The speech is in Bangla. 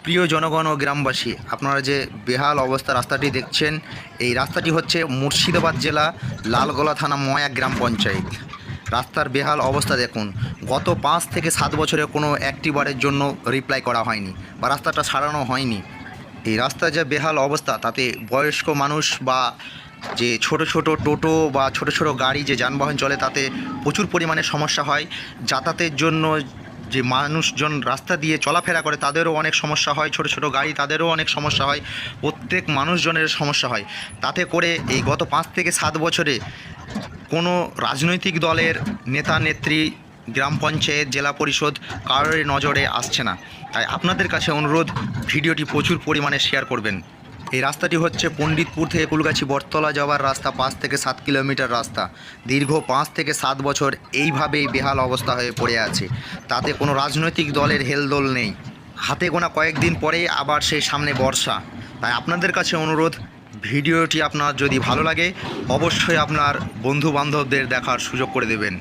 প্রিয় জনগণ ও গ্রামবাসী, আপনারা যে বেহাল অবস্থা রাস্তাটি দেখছেন, এই রাস্তাটি হচ্ছে মুর্শিদাবাদ জেলা লালগোলা থানা ময়া গ্রাম পঞ্চায়েত। রাস্তার বেহাল অবস্থা দেখুন। গত 5 থেকে 7 বছরে কোনো একটিবারের জন্য রিপ্লাই করা হয়নি বা রাস্তাটা সারানো হয়নি। এই রাস্তার যে বেহাল অবস্থা, তাতে বয়স্ক মানুষ বা যে ছোট ছোট টোটো বা ছোট ছোট গাড়ি যে যানবাহন চলে, তাতে প্রচুর পরিমাণে সমস্যা হয়। যাতায়াতের জন্য যে মানুষজন রাস্তা দিয়ে চলাফেরা করে তাদেরও অনেক সমস্যা হয়, ছোট ছোট গাড়ি তাদেরও অনেক সমস্যা হয়, প্রত্যেক মানুষজনের সমস্যা হয়। তাতে করে এই গত 5 থেকে 7 বছরে কোনো রাজনৈতিক দলের নেতা নেত্রী, গ্রাম পঞ্চায়েত, জেলা পরিষদ কারোর নজরে আসছে না। তাই আপনাদের কাছে অনুরোধ, ভিডিওটি প্রচুর পরিমাণে শেয়ার করবেন। এই রাস্তাটি হচ্ছে পণ্ডিতপুর থেকে কুলগাছি বটতলা যাওয়ার রাস্তা, 5 থেকে 7 কিলোমিটার রাস্তা। দীর্ঘ 5 থেকে 7 বছর এইভাবেই বেহাল অবস্থা হয়ে পড়ে আছে। তাতে কোনো রাজনৈতিক দলের হেলদোল নেই। হাতে গোনা কয়েকদিন পরেই আবার সেই সামনে বর্ষা। তাই আপনাদের কাছে অনুরোধ, ভিডিওটি আপনার যদি ভালো লাগে অবশ্যই আপনার বন্ধু বান্ধবদের দেখার সুযোগ করে দেবেন।